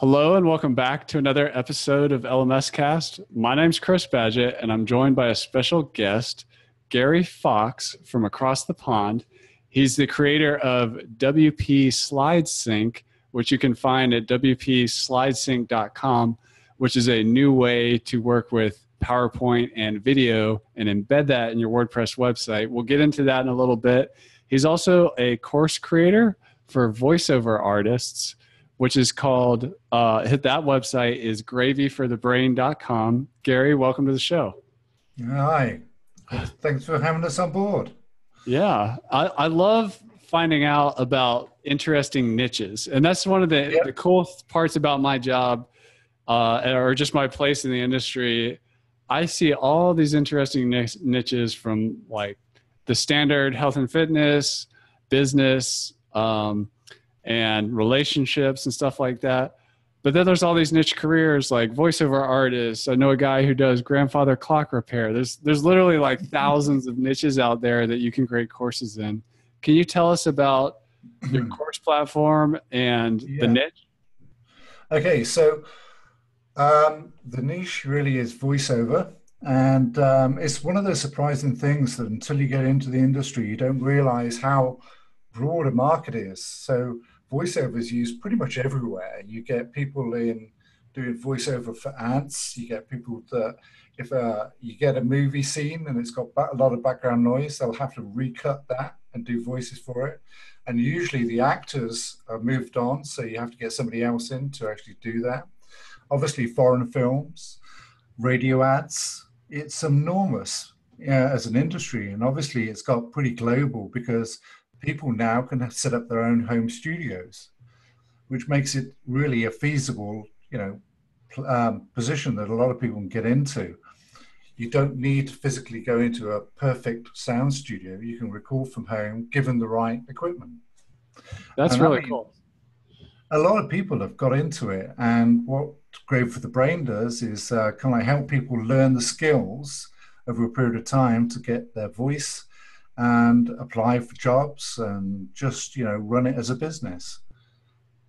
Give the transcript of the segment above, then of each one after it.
Hello and welcome back to another episode of LMScast. My name's Chris Badgett and I'm joined by a special guest, Gary Fox from across the pond. He's the creator of WP Slide Sync, which you can find at wpslidesync.com, which is a new way to work with PowerPoint and video and embed that in your WordPress website. We'll get into that in a little bit. He's also a course creator for voiceover artists, which is called, hit that website is gravyforthebrain.com. Gary, welcome to the show. Hi, thanks for having us on board. Yeah, I love finding out about interesting niches. And that's one of the cool parts about my job or just my place in the industry. I see all these interesting niches from like the standard health and fitness, business, and relationships and stuff like that. But then there's all these niche careers like voiceover artists. I know a guy who does grandfather clock repair. There's literally like thousands of niches out there that you can create courses in. Can you tell us about your course platform and the niche? Okay, so the niche really is voiceover. And it's one of those surprising things that until you get into the industry, you don't realize how broad a market is. So voiceover is used pretty much everywhere. You get people in doing voiceover for ads. You get people that if you get a movie scene and it's got a lot of background noise, they'll have to recut that and do voices for it. And usually the actors are moved on, so you have to get somebody else in to actually do that. Obviously foreign films, radio ads, it's enormous as an industry. And obviously it's got pretty global because people now can set up their own home studios, which makes it really a feasible, position that a lot of people can get into. You don't need to physically go into a perfect sound studio. You can record from home, given the right equipment. That's really cool. A lot of people have got into it, and what Great for the Brain does is kind of help people learn the skills over a period of time to get their voice and apply for jobs and just, run it as a business.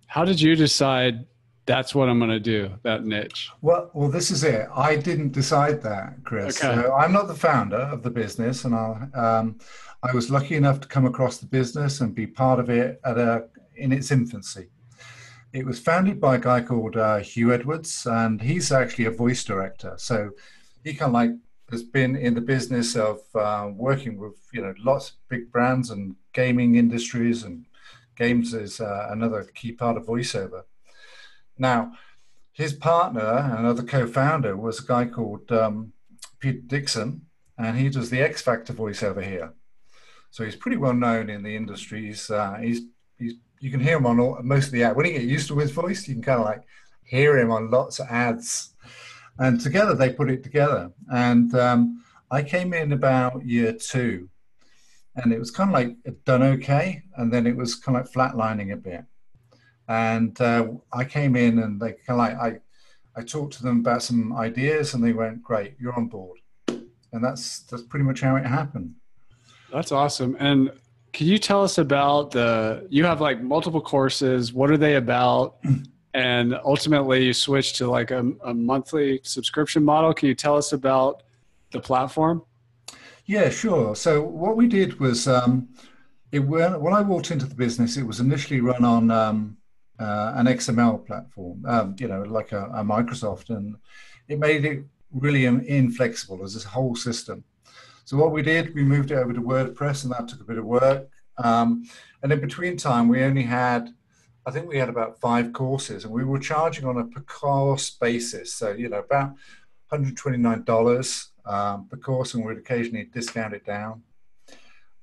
How did you decide that's what I'm going to do, that niche? Well, this is it. I didn't decide that, Chris. Okay. So I'm not the founder of the business, and I was lucky enough to come across the business and be part of it in its infancy. It was founded by a guy called Hugh Edwards, and he's actually a voice director. So he kind of like has been in the business of working with lots of big brands and gaming industries, and games is another key part of voiceover. Now, his partner and another co-founder was a guy called Peter Dixon, and he does the X Factor voiceover here. So he's pretty well known in the industry. You can hear him on most of the ads. When you get used to his voice, you can kind of like hear him on lots of ads. And together they put it together. And I came in about year 2, and it was kind of like done okay. And then it was kind of like flatlining a bit. And I came in and they kind of like, I talked to them about some ideas and they went, great, you're on board. And that's pretty much how it happened. That's awesome. And can you tell us about you have like multiple courses. What are they about? And ultimately you switched to like a monthly subscription model. Can you tell us about the platform? Yeah, sure. So what we did was, when I walked into the business, it was initially run on an XML platform, like a Microsoft, and it made it really inflexible as this whole system. So what we did, we moved it over to WordPress, and that took a bit of work. And in between time, I think we had about 5 courses, and we were charging on a per course basis. So, about $129 per course, and we'd occasionally discount it down.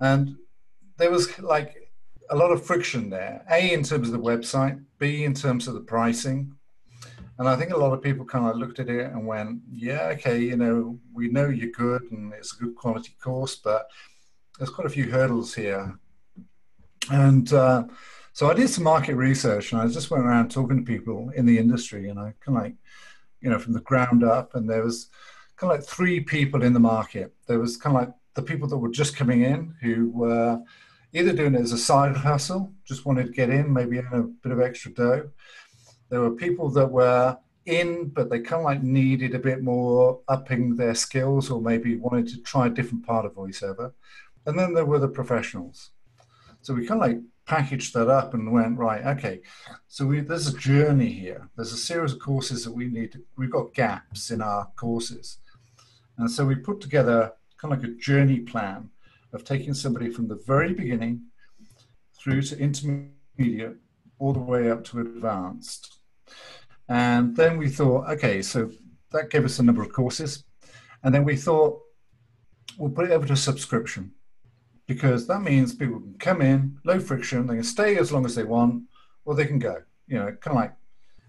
And there was like a lot of friction there, A, in terms of the website, B, in terms of the pricing. And I think a lot of people kind of looked at it and went, yeah, okay, we know you're good and it's a good quality course, but there's quite a few hurdles here. And so I did some market research, and I just went around talking to people in the industry, and I kind of like, from the ground up, and there was kind of like 3 people in the market. There was kind of like the people that were just coming in who were either doing it as a side hustle, just wanted to get in, maybe earn a bit of extra dough. There were people that were in, but they kind of like needed a bit more upping their skills, or maybe wanted to try a different part of voiceover. And then there were the professionals. So we kind of like packaged that up and went, right, okay, so there's a journey here. There's a series of courses that we've got gaps in our courses. And so we put together kind of like a journey plan of taking somebody from the very beginning through to intermediate, all the way up to advanced. And then we thought, okay, so that gave us a number of courses. And then we thought, we'll put it over to subscription, because that means people can come in, low friction, they can stay as long as they want, or they can go. You know, kind of like,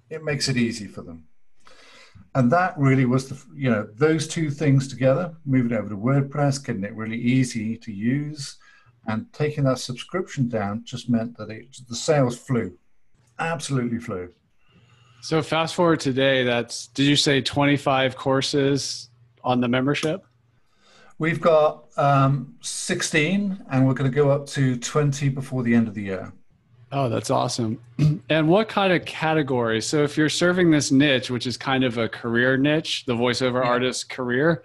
it makes it easy for them. And that really was those two things together, moving over to WordPress, getting it really easy to use, and taking that subscription down just meant that the sales flew, absolutely flew. So fast forward today, did you say 25 courses on the membership? We've got 16, and we're going to go up to 20 before the end of the year. Oh, that's awesome. And what kind of categories? So if you're serving this niche, which is kind of a career niche, the voiceover artist career,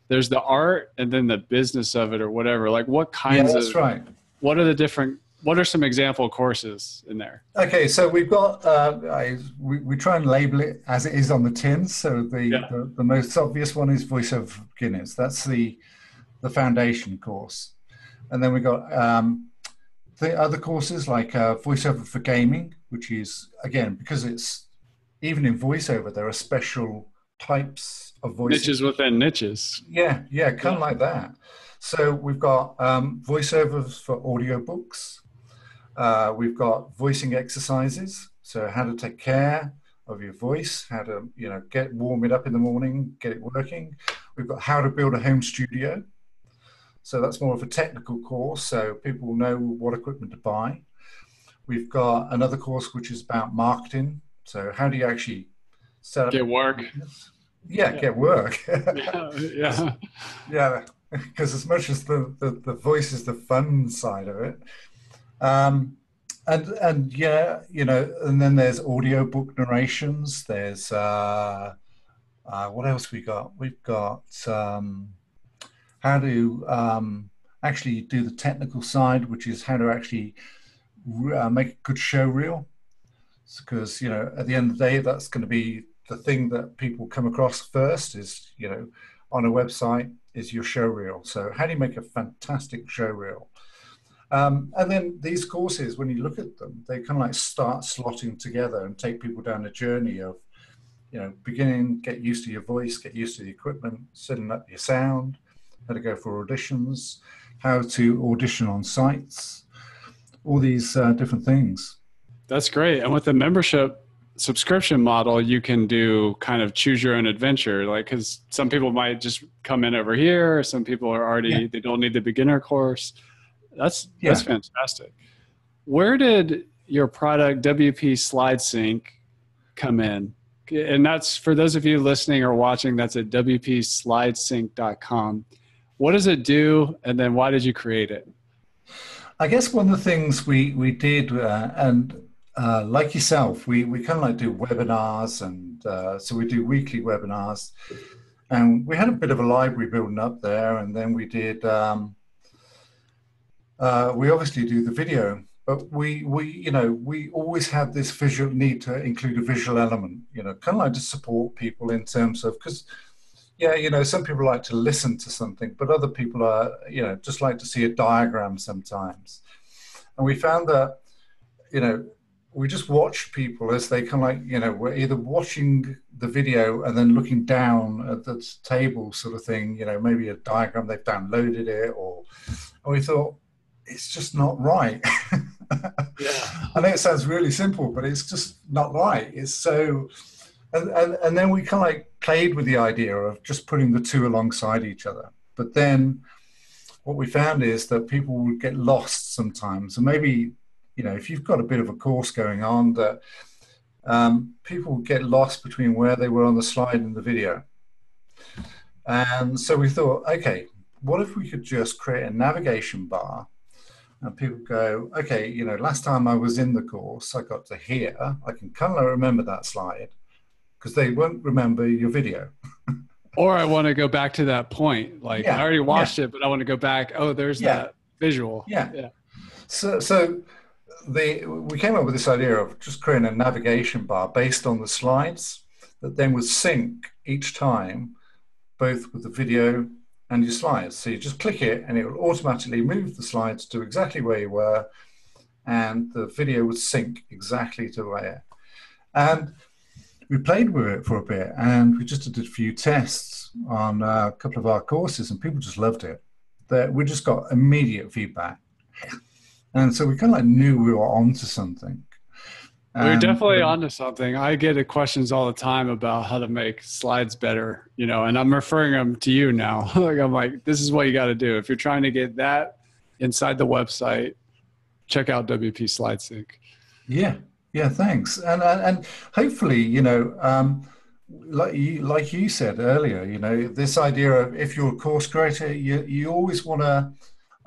there's the art and then the business of it or whatever. Like what kinds of, that's right. What are some example courses in there? Okay, so we've got, we try and label it as it is on the tin. So the most obvious one is voiceover for beginners. That's the foundation course. And then we got the other courses like voiceover for gaming, which is, again, because it's, even in voiceover, there are special types of voices. Niches within niches. Yeah, kind of like that. So we've got voiceovers for audiobooks. We've got voicing exercises. So how to take care of your voice, how to, warm it up in the morning, get it working. We've got how to build a home studio. So that's more of a technical course, so people will know what equipment to buy. We've got another course which is about marketing. So how do you actually set up? Get work. Get work. Yeah. Because as much as the voice is the fun side of it. And then there's audiobook narrations. There's, what else we got? We've got how to actually do the technical side, which is how to actually make a good show reel. Because, at the end of the day, that's going to be the thing that people come across first is, on a website is your show reel. So how do you make a fantastic show reel? And then these courses, when you look at them, they kind of like start slotting together and take people down a journey of, beginning, get used to your voice, get used to the equipment, setting up your sound, how to go for auditions, how to audition on sites, all these different things. That's great. And with the membership subscription model, you can do kind of choose your own adventure. Like, because some people might just come in over here. Some people are already, they don't need the beginner course. That's fantastic. Where did your product WP Slide Sync come in? And that's for those of you listening or watching, that's at wpslidesync.com. What does it do? And then why did you create it? I guess one of the things we did, like yourself, we kind of like do webinars, and so we do weekly webinars, and we had a bit of a library building up there, and then we did, we obviously do the video, but we always had this visual need to include a visual element, kind of like to support people in terms of, because some people like to listen to something, but other people are, just like to see a diagram sometimes. And we found that, we just watch people as they kind of like, we're either watching the video and then looking down at the table sort of thing, maybe a diagram, they've downloaded it, and we thought, it's just not right. I know it sounds really simple, but it's just not right. It's so... And then we kind of like played with the idea of just putting the two alongside each other. But then what we found is that people would get lost sometimes. And maybe, if you've got a bit of a course going on, that people would get lost between where they were on the slide and the video. And so we thought, okay, what if we could just create a navigation bar and people go, okay, last time I was in the course, I got to here. I can kind of remember that slide, because they won't remember your video. Or I want to go back to that point. Like, I already watched it, but I want to go back. Oh, there's that visual. Yeah. So we came up with this idea of just creating a navigation bar based on the slides that then would sync each time, both with the video and your slides. So you just click it and it will automatically move the slides to exactly where you were, and the video would sync exactly to where. And we played with it for a bit, and we just did a few tests on a couple of our courses, and people just loved it. We just got immediate feedback. And so we kind of like knew we were onto something. We're definitely onto something. I get questions all the time about how to make slides better, and I'm referring them to you now. I'm like, this is what you got to do. If you're trying to get that inside the website, check out WP Slide Sync. Yeah, thanks. And hopefully, like you said earlier, this idea of, if you're a course creator, you always want to,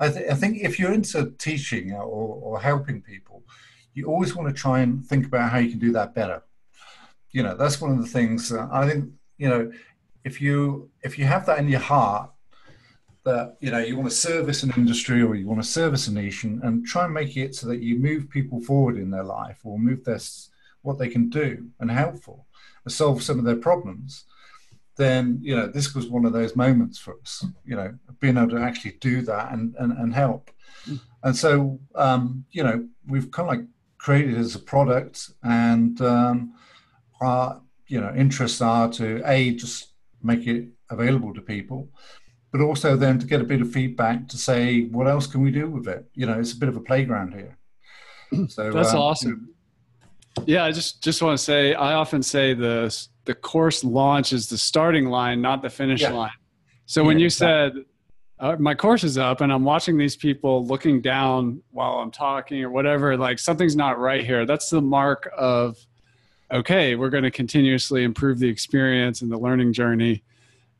I think if you're into teaching or helping people, you always want to try and think about how you can do that better. That's one of the things I think, if you have that in your heart, that, you want to service an industry or you want to service a niche, and try and make it so that you move people forward in their life, or move what they can do and helpful, and solve some of their problems, then, this was one of those moments for us, being able to actually do that and help. And so, we've kind of like created it as a product, and our, interests are to, just make it available to people, but also then to get a bit of feedback to say, what else can we do with it? It's a bit of a playground here. So that's awesome. Yeah, I just want to say, I often say the course launch is the starting line, not the finish line. So when you said, my course is up and I'm watching these people looking down while I'm talking or whatever, like something's not right here. That's the mark of, okay, we're going to continuously improve the experience and the learning journey.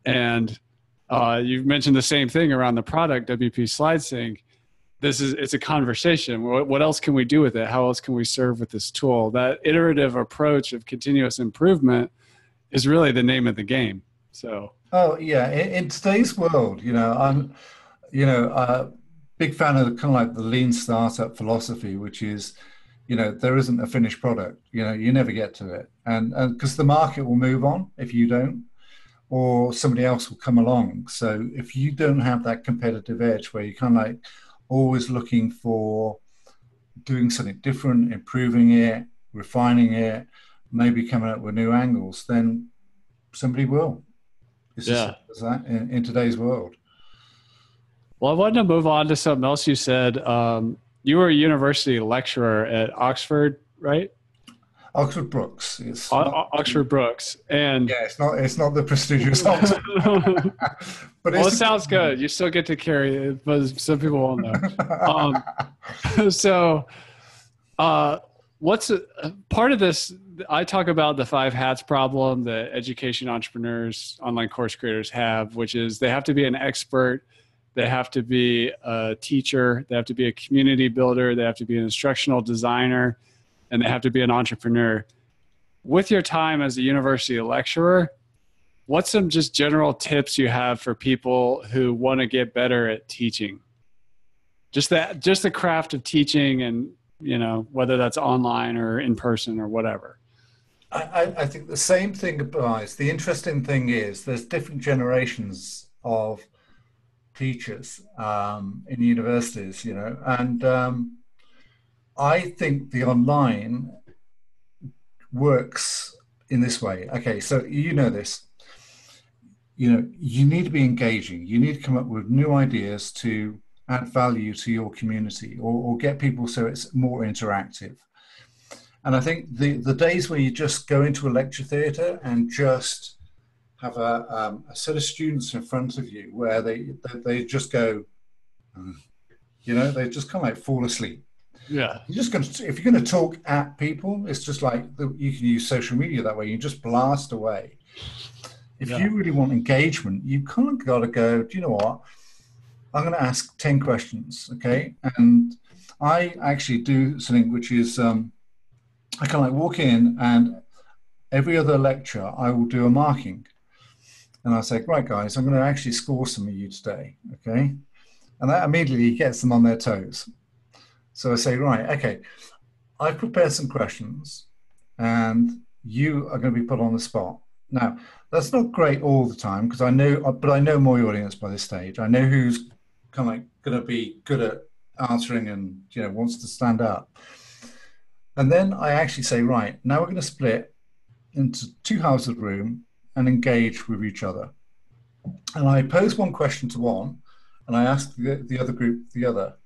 And you've mentioned the same thing around the product, WP Slide Sync. It's a conversation. What else can we do with it? How else can we serve with this tool? That iterative approach of continuous improvement is really the name of the game. So. Oh yeah, in today's world, I'm, a big fan of kind of like the lean startup philosophy, which is, there isn't a finished product. You never get to it, and because the market will move on if you don't, or somebody else will come along. So if you don't have that competitive edge where you're kind of like always looking for doing something different, improving it, refining it, maybe coming up with new angles, then somebody will. It's just that in today's world. Well, I wanted to move on to something else you said. You were a university lecturer at Oxford, right? Oxford Brookes. Oxford Brookes. And yeah, it's not the prestigious Oxford. But it sounds good. You still get to carry it, but some people won't know. So what's part of this? I talk about the 5 hats problem that education entrepreneurs, online course creators have, which is they have to be an expert, they have to be a teacher, they have to be a community builder, they have to be an instructional designer, and they have to be an entrepreneur. With your time as a university lecturer, what's some just general tips you have for people who want to get better at teaching? Just the craft of teaching, and whether that's online or in person or whatever. I think the same thing applies. The interesting thing is there's different generations of teachers in universities, and I think the online works in this way. Okay, so this. You need to be engaging. You need to come up with new ideas to add value to your community, or get people so it's more interactive. And I think the days where you just go into a lecture theatre and just have a set of students in front of you where they just go, they just kind of like fall asleep. Yeah. If you're going to talk at people, it's just like you can use social media that way. You just blast away. If you really want engagement, you kind of got to go, do you know what? I'm going to ask 10 questions, okay? And I actually do something which is I kind of like walk in, and every other lecture I will do a marking. And I say, right, guys, I'm going to actually score some of you today. Okay. And that immediately gets them on their toes. So I say, right, okay, I've prepared some questions and you are going to be put on the spot. Now, that's not great all the time because but I know my audience by this stage. I know who's kind of like going to be good at answering and, wants to stand up. And then I actually say, right, now we're going to split into two halves of the room and engage with each other. And I pose one question to one, and I ask the other group the other.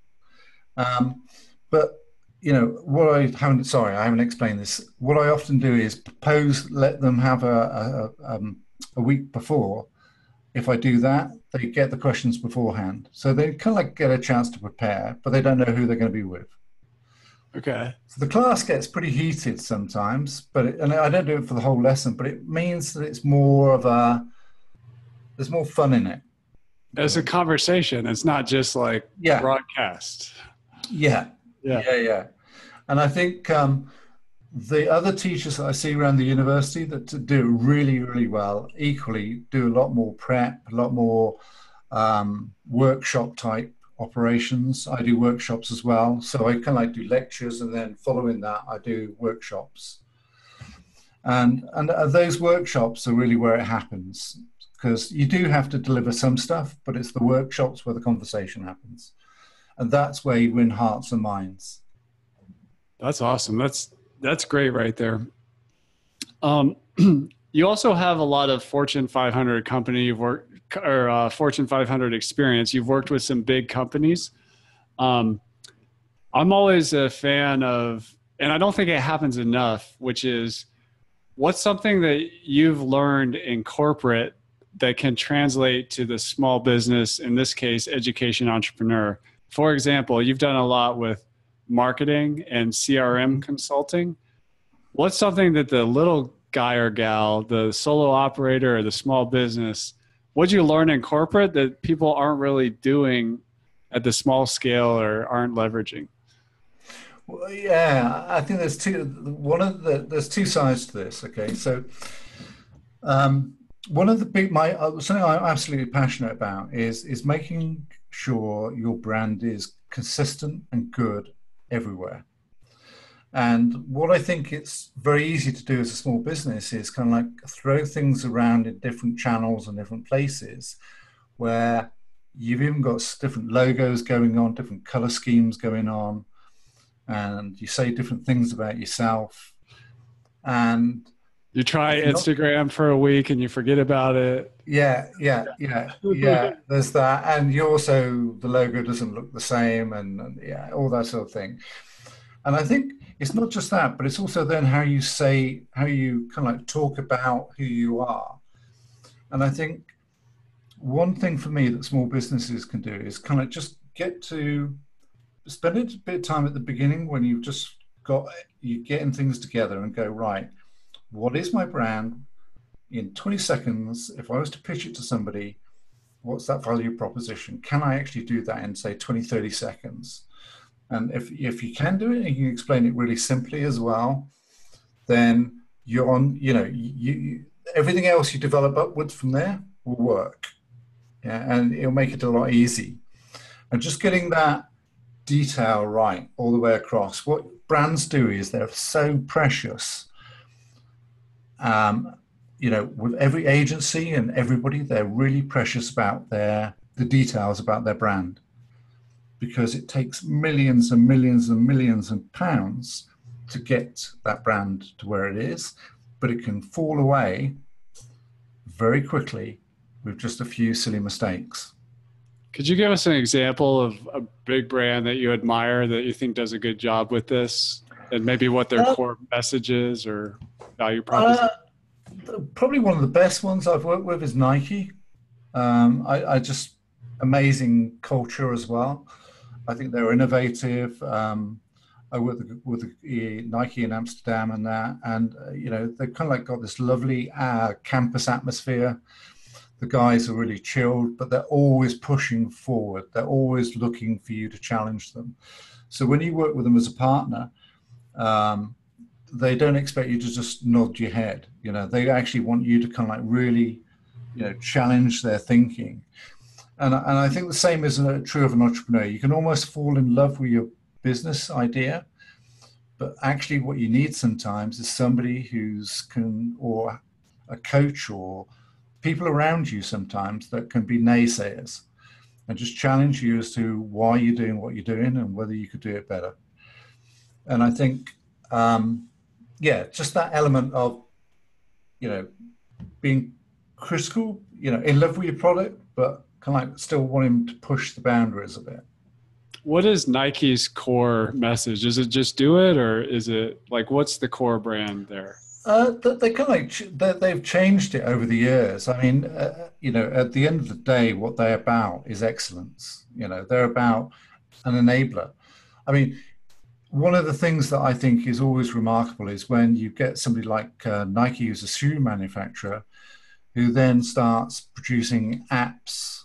But what I haven't explained this. What I often do is let them have a week before. If I do that, they get the questions beforehand, so they kind of like get a chance to prepare, but they don't know who they're going to be with. Okay. So the class gets pretty heated sometimes, and I don't do it for the whole lesson, but it means that there's more fun in it. As a conversation, it's not just like broadcast. Yeah. And I think the other teachers that I see around the university that do really, really well equally do a lot more prep, a lot more workshop type operations. I do workshops as well. So I kind of like do lectures, and then following that, I do workshops. And those workshops are really where it happens, because you do have to deliver some stuff, but it's the workshops where the conversation happens. And that's where you win hearts and minds. That's awesome. That's great right there. You also have a lot of Fortune 500 company you've worked, or Fortune 500 experience. You've worked with some big companies. I'm always a fan of, and I don't think it happens enough, which is, what's something that you've learned in corporate that can translate to the small business, in this case, education entrepreneur? For example, you've done a lot with marketing and CRM consulting. What's something that the little guy or gal, the solo operator or the small business, what'd you learn in corporate that people aren't really doing at the small scale or aren't leveraging? Well, yeah, I think there's two sides to this. Okay, so one of the something I'm absolutely passionate about is making sure your brand is consistent and good everywhere. And what I think it's very easy to do as a small business is kind of like throw things around in different channels and different places, where you've even got different logos going on, different color schemes going on, and you say different things about yourself. And you try Instagram for a week and you forget about it. Yeah. There's that. And the logo doesn't look the same, and all that sort of thing. And I think it's not just that, but it's also then how you kind of like talk about who you are. And I think one thing for me that small businesses can do is kind of just spend a bit of time at the beginning when you're getting things together and go, right, what is my brand? In 20 seconds, if I was to pitch it to somebody, what's that value proposition? Can I actually do that in, say, 20, 30 seconds? And if you can do it and you can explain it really simply as well, then you're on, everything else you develop upwards from there will work. Yeah, and it'll make it a lot easy. And just getting that detail right all the way across. What brands do is they're so precious. With every agency and everybody, they're really precious about the details about their brand, because it takes millions and millions and millions of pounds to get that brand to where it is, but it can fall away very quickly with just a few silly mistakes. Could you give us an example of a big brand that you admire that you think does a good job with this, and maybe what their core message is or value proposition? Probably one of the best ones I've worked with is Nike. I just amazing culture as well. I think they're innovative. I work with Nike in Amsterdam and they've kind of like got this lovely campus atmosphere. the guys are really chilled, but they're always pushing forward. They're always looking for you to challenge them. So when you work with them as a partner, they don't expect you to just nod your head. They actually want you to kind of like really, challenge their thinking. And I think the same is true of an entrepreneur. You can almost fall in love with your business idea, but actually what you need sometimes is somebody or a coach or people around you sometimes that can be naysayers and just challenge you as to why you're doing what you're doing and whether you could do it better. And I think, just that element of, being critical, in love with your product, but kind of like still wanting to push the boundaries a bit. What is Nike's core message? Is it just do it, or is it like, what's the core brand there? They kind of they've changed it over the years. I mean, at the end of the day, what they're about is excellence. They're about an enabler. I mean, one of the things that I think is always remarkable is when you get somebody like Nike, who's a shoe manufacturer, who then starts producing apps.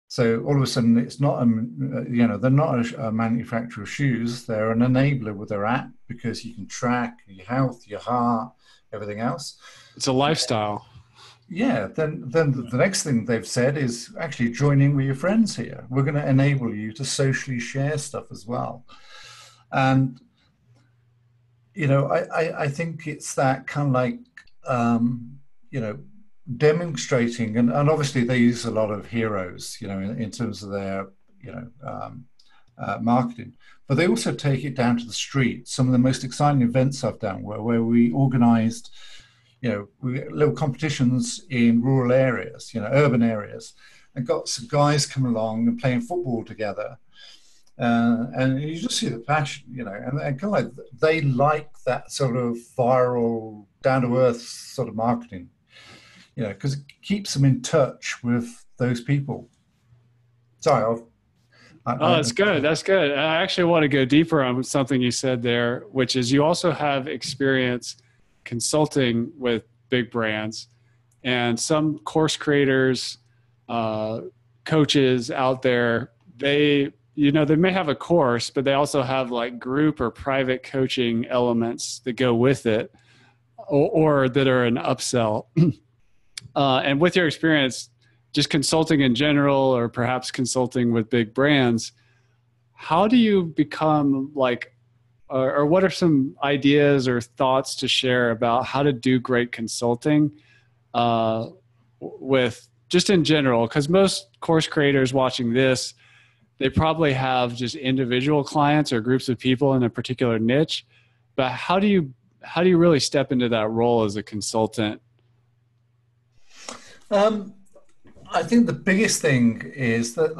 So all of a sudden, it's not they're not a manufacturer of shoes. They're an enabler with their app because you can track your health, your heart, everything else. It's a lifestyle. Yeah. Then the next thing they've said is actually joining with your friends here. We're going to enable you to socially share stuff as well. And I think it's that kind of like demonstrating, and obviously they use a lot of heroes, in terms of their, marketing, but they also take it down to the street. Some of the most exciting events I've done where we organized, little competitions in rural areas, urban areas, and got some guys come along and playing football together. And you just see the passion, and kind of like they like that sort of viral, down-to-earth sort of marketing. Because it keeps them in touch with those people. Sorry. That's good. That's good. I actually want to go deeper on something you said there, which is you also have experience consulting with big brands, and some course creators, coaches out there, they may have a course, but they also have like group or private coaching elements that go with it, or that are an upsell. And with your experience, just consulting in general, or perhaps consulting with big brands, how do you become like, or what are some ideas or thoughts to share about how to do great consulting with just in general? Because most course creators watching this, they probably have just individual clients or groups of people in a particular niche. But how do you really step into that role as a consultant? I think the biggest thing is that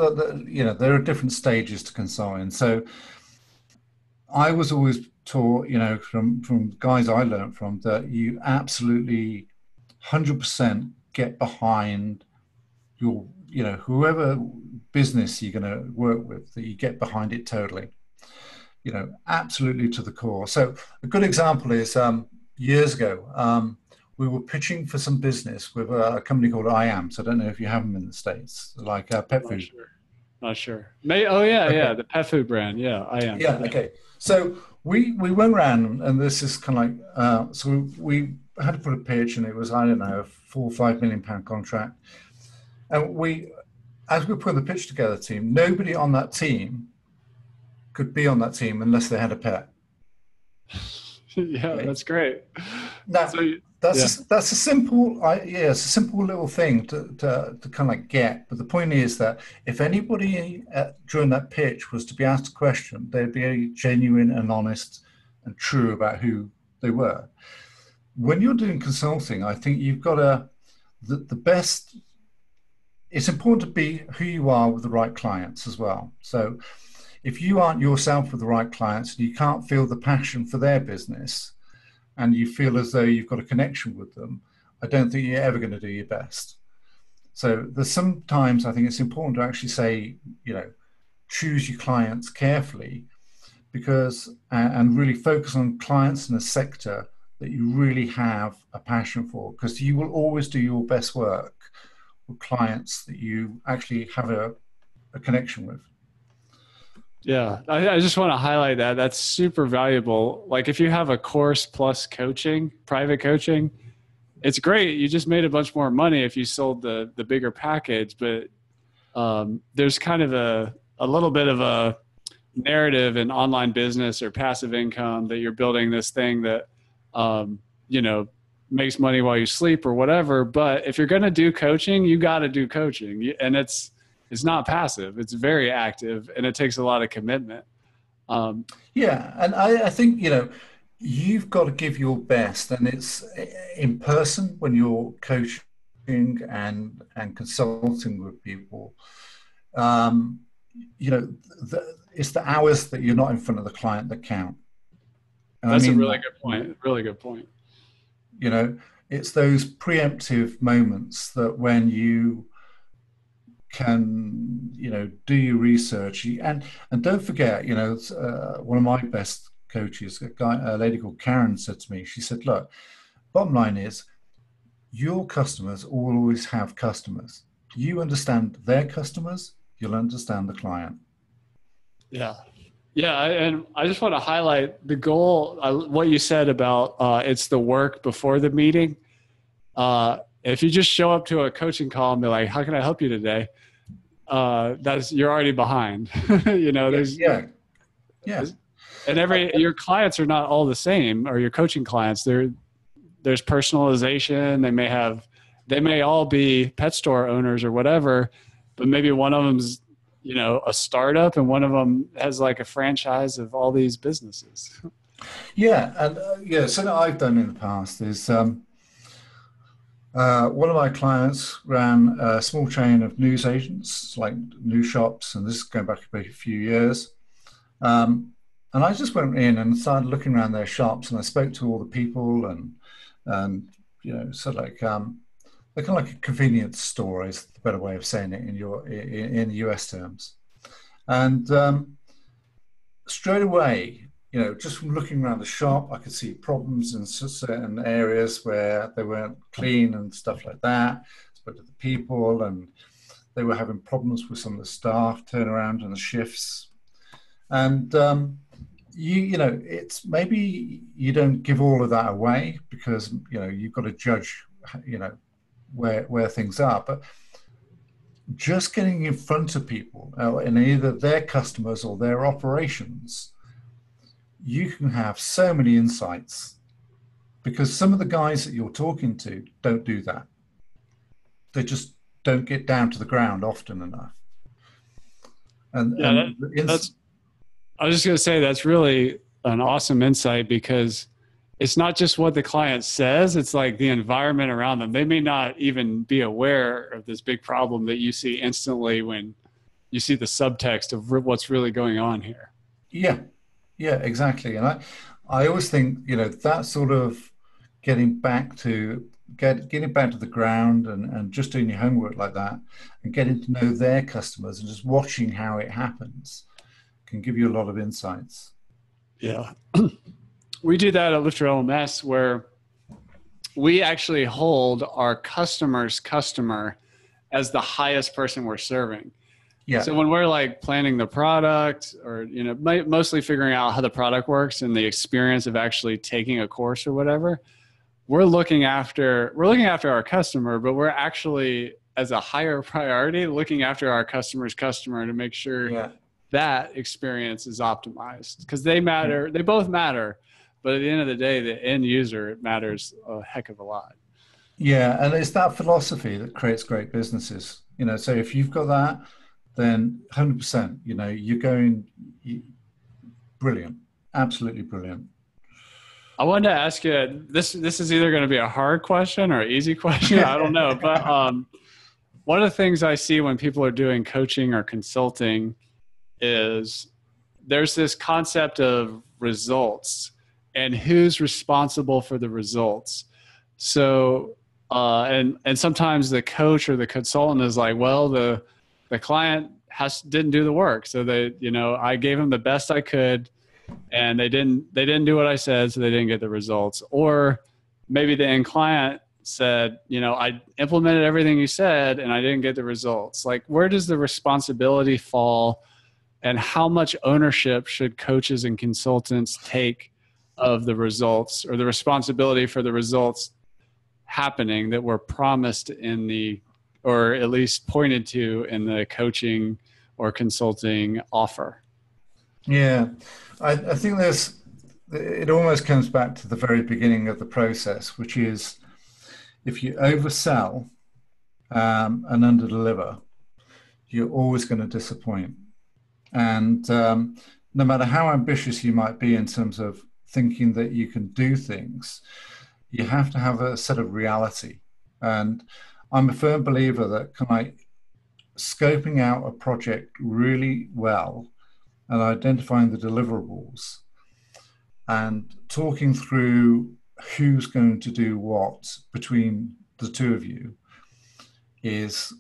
there are different stages to consulting. So I was always taught, from guys I learned from, that you absolutely 100% get behind your, whoever business you're going to work with, that you get behind it totally, absolutely to the core. So a good example is years ago, we were pitching for some business with a company called I Am. So I don't know if you have them in the States, like pet food. Not sure. Yeah, the pet food brand. Yeah, I Am. Yeah, okay. So we went around, and this is kind of like, so we had to put a pitch, and it was, I don't know, a £4 or £5 million contract. And as we put the pitch together team, nobody on that team could be on that team unless they had a pet. Yeah, okay. That's great. Now, that's a simple, it's a simple little thing to kind of like get. But the point is that if anybody during that pitch was to be asked a question, they'd be genuine and honest and true about who they were. When you're doing consulting, I think you've got the best. It's important to be who you are with the right clients as well. So if you aren't yourself with the right clients and you can't feel the passion for their business, and you feel as though you've got a connection with them, I don't think you're ever going to do your best. So there's sometimes I think it's important to actually say, choose your clients carefully, because and really focus on clients in a sector that you really have a passion for, because you will always do your best work clients that you actually have a connection with. Yeah, I just want to highlight that. That's super valuable. Like if you have a course plus coaching, private coaching, it's great. You just made a bunch more money if you sold the bigger package, but there's kind of a little bit of a narrative in online business or passive income that you're building this thing that, you know, makes money while you sleep or whatever. But if you're going to do coaching, you got to do coaching, and it's not passive. It's very active, and it takes a lot of commitment. Yeah. And I think, you know, you've got to give your best, and it's in person when you're coaching and consulting with people. You know, it's the hours that you're not in front of the client that count. And That's a really good point. Really good point. You know, it's those preemptive moments that when you can, you know, do your research, and don't forget, you know, one of my best coaches, a lady called Karen, said to me, she said, look, bottom line is your customers always have customers. You understand their customers, you'll understand the client. Yeah. Yeah. And I just want to highlight the goal, what you said about it's the work before the meeting. If you just show up to a coaching call and be like, how can I help you today? You're already behind. You know, yeah. And your clients are not all the same, or your coaching clients. There's personalization. They may all be pet store owners or whatever, but maybe one of them's, you know, a startup, and one of them has like a franchise of all these businesses. Yeah. And something I've done in the past is one of my clients ran a small chain of news agents, like news shops, and this is going back a few years. And I just went in and started looking around their shops, and I spoke to all the people, and you know, sort of like they're kind of like a convenience store is the better way of saying it in US terms. And straight away, you know, just from looking around the shop, I could see problems in certain areas where they weren't clean and stuff like that. I spoke to the people, and they were having problems with some of the staff turnaround and the shifts. And you know, it's maybe you don't give all of that away because, you know, you've got to judge, you know, where things are, but just getting in front of people in either their customers or their operations, you can have so many insights, because some of the guys that you're talking to don't do that. They just don't get down to the ground often enough. I was just going to say that's really an awesome insight, because it's not just what the client says, it's like the environment around them. They may not even be aware of this big problem that you see instantly when you see the subtext of what's really going on here. Yeah, exactly. And I always think, you know, that sort of getting back to the ground and just doing your homework like that and getting to know their customers and just watching how it happens can give you a lot of insights. Yeah. We do that at LifterLMS, where we actually hold our customer's customer as the highest person we're serving. Yeah. So when we're like planning the product, or, you know, mostly figuring out how the product works and the experience of actually taking a course or whatever, we're looking after our customer, but we're actually, as a higher priority, looking after our customer's customer to make sure that experience is optimized, because they matter. They both matter. But at the end of the day, the end user, it matters a heck of a lot. Yeah, and it's that philosophy that creates great businesses. You know, so if you've got that, then 100%, you know, you're going brilliant, absolutely brilliant. I wanted to ask you, this is either going to be a hard question or an easy question. I don't know. But one of the things I see when people are doing coaching or consulting is there's this concept of results and who's responsible for the results. So, and sometimes the coach or the consultant is like, well, the client didn't do the work. So they, you know, I gave them the best I could, and they didn't do what I said, so they didn't get the results. Or maybe the end client said, I implemented everything you said and I didn't get the results. Like, where does the responsibility fall, and how much ownership should coaches and consultants take of the results, or the responsibility for the results happening that were promised or at least pointed to in the coaching or consulting offer? Yeah, I think it almost comes back to the very beginning of the process, which is if you oversell and underdeliver, you're always going to disappoint. And no matter how ambitious you might be in terms of thinking that you can do things, you have to have a set of reality. And I'm a firm believer that scoping out a project really well and identifying the deliverables and talking through who's going to do what between the two of you is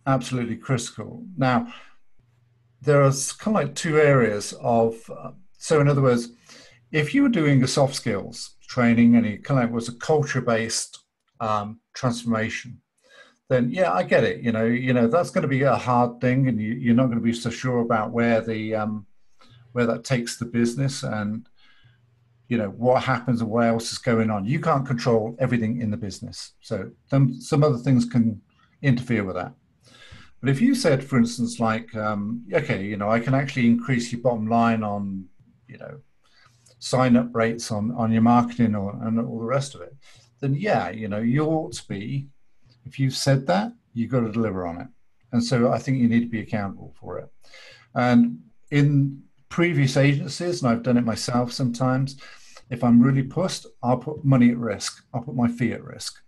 absolutely critical. Now, there are kind of like two areas of, so in other words, if you were doing a soft skills training and it kind of was a culture-based transformation, then yeah, I get it. That's going to be a hard thing, and you're not going to be so sure about where that takes the business, and what happens and what else is going on. You can't control everything in the business, so some other things can interfere with that. But if you said, for instance, like, okay, I can actually increase your bottom line on, sign up rates on your marketing and all the rest of it, then yeah, you ought to be. If you've said that, you've got to deliver on it. And so I think you need to be accountable for it. And in previous agencies, and I've done it myself sometimes, if I'm really pushed, I'll put money at risk. I'll put my fee at risk.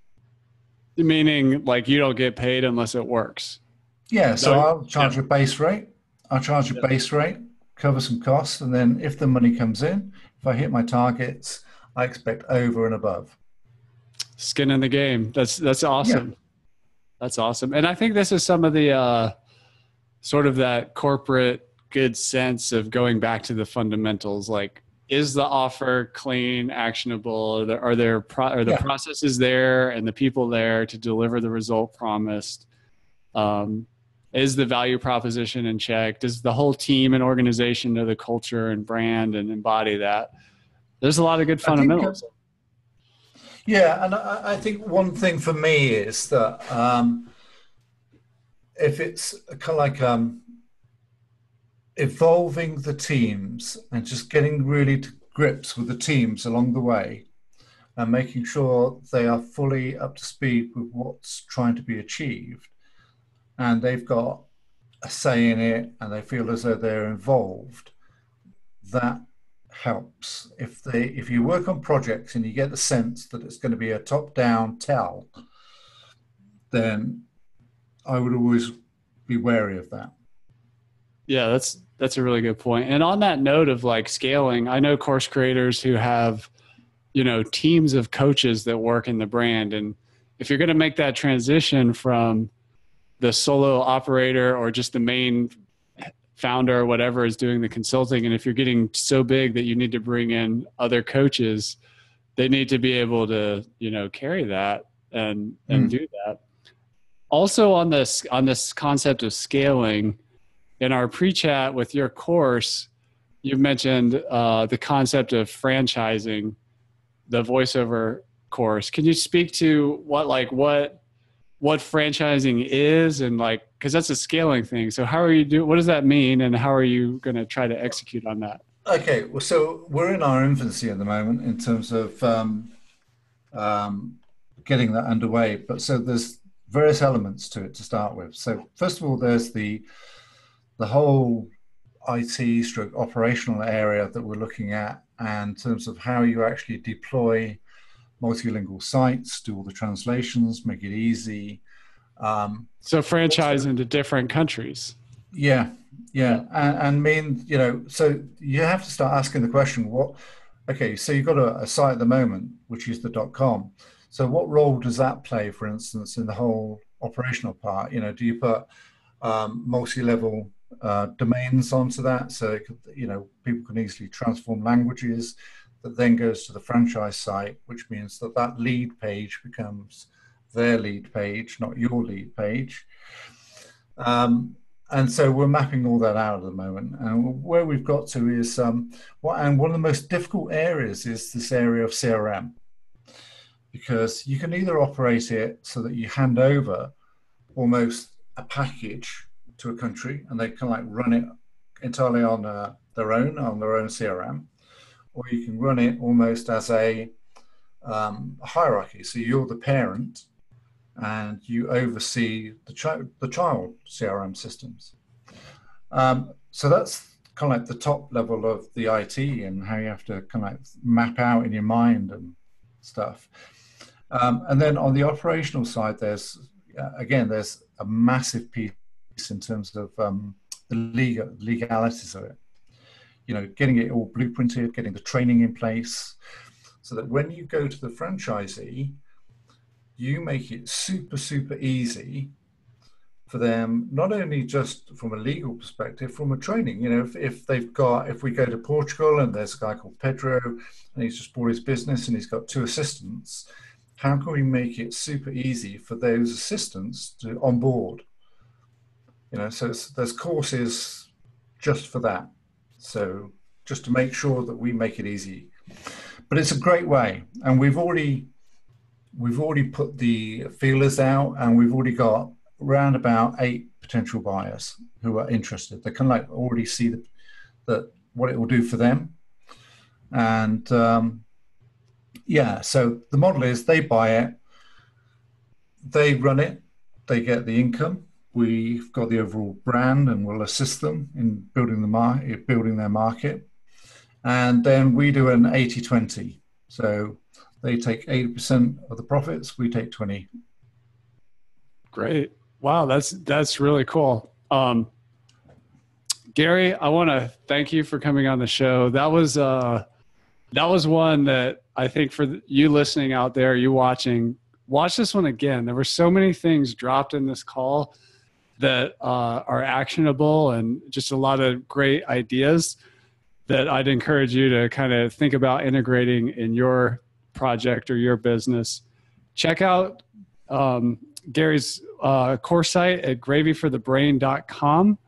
Meaning, like, you don't get paid unless it works. Yeah, so I'll charge a base rate. I'll charge a base rate, cover some costs, and then if the money comes in, if I hit my targets, I expect over and above. Skin in the game. That's awesome. Yeah. That's awesome. And I think this is some of the sort of that corporate good sense of going back to the fundamentals. Like, is the offer clean, actionable? Are the processes there and the people there to deliver the result promised? Is the value proposition in check? Does the whole team and organization know the culture and brand and embody that? There's a lot of good fundamentals. Yeah, and I think one thing for me is that if it's kind of like evolving the teams and just getting really to grips with the teams along the way and making sure they are fully up to speed with what's trying to be achieved, and they've got a say in it and they feel as though they're involved, that helps. If you work on projects and you get the sense that it's going to be a top-down tell, then I would always be wary of that. Yeah, that's a really good point. And on that note of like scaling, I know course creators who have, teams of coaches that work in the brand. And if you're going to make that transition from the solo operator or just the main founder or whatever is doing the consulting, and if you're getting so big that you need to bring in other coaches, they need to be able to, carry that and do that. Also on this concept of scaling, in our pre-chat with your course, you've mentioned the concept of franchising the voiceover course. Can you speak to what franchising is, and because that's a scaling thing. So what does that mean, and how are you going to try to execute on that? Okay, well, so we're in our infancy at the moment in terms of getting that underway. But so there's various elements to it to start with. So first of all, there's the whole IT operational area that we're looking at, and in terms of how you actually deploy multilingual sites, do all the translations, make it easy. So franchise into different countries. Yeah. And so you have to start asking the question, so you've got a site at the moment, which is the .com. So what role does that play, for instance, in the whole operational part? Do you put multi-level domains onto that, so people can easily transform languages? That then goes to the franchise site, which means that lead page becomes their lead page, not your lead page. And so we're mapping all that out at the moment. And where we've got to is, and one of the most difficult areas is this area of CRM, because you can either operate it so that you hand over almost a package to a country and they can like run it entirely on their own CRM, or you can run it almost as a hierarchy. So you're the parent and you oversee the child CRM systems. So that's kind of like the top level of the IT and how you have to kind of like map out in your mind and stuff. And then on the operational side, there's a massive piece in terms of the legalities of it. You know, getting it all blueprinted, getting the training in place, so that when you go to the franchisee, you make it super, super easy for them, not only just from a legal perspective, from a training. You know, if we go to Portugal and there's a guy called Pedro and he's just bought his business and he's got 2 assistants, how can we make it super easy for those assistants to onboard? You know, so there's courses just for that. So just to make sure that we make it easy. But it's a great way, and we've already put the feelers out, and we've already got around about 8 potential buyers who are interested. They can like already see that what it will do for them. And yeah, so the model is they buy it, they run it, they get the income. We've got the overall brand, and we'll assist them in building their market. And then we do an 80-20. So they take 80% of the profits, we take 20. Great. Wow, that's really cool. Gary, I want to thank you for coming on the show. That was one that I think for you listening out there, you watching, watch this one again. There were so many things dropped in this call that are actionable, and just a lot of great ideas that I'd encourage you to kind of think about integrating in your project or your business. Check out Gary's course site at gravyforthebrain.com.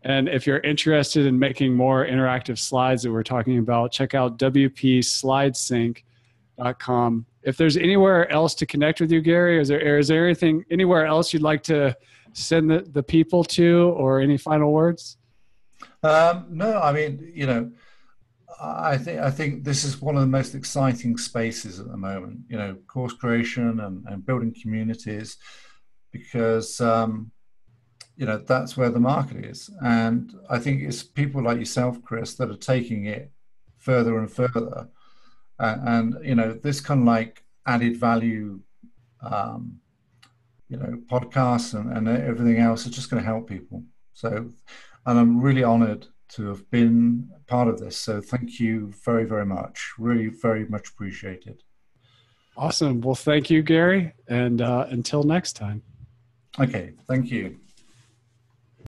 And if you're interested in making more interactive slides that we're talking about, check out wpslidesync.com. If there's anywhere else to connect with you, Gary, is there anything, anywhere else you'd like to send the people to, or any final words? No, I mean, you know, I think this is one of the most exciting spaces at the moment, you know, course creation and building communities, because, you know, that's where the market is. And I think it's people like yourself, Chris, that are taking it further and further. And you know, this kind of like added value, you know, podcasts and everything else is just going to help people. So, and I'm really honored to have been part of this. So thank you very, very much. Really very much appreciated. Awesome. Well, thank you, Gary. And until next time. Okay. Thank you.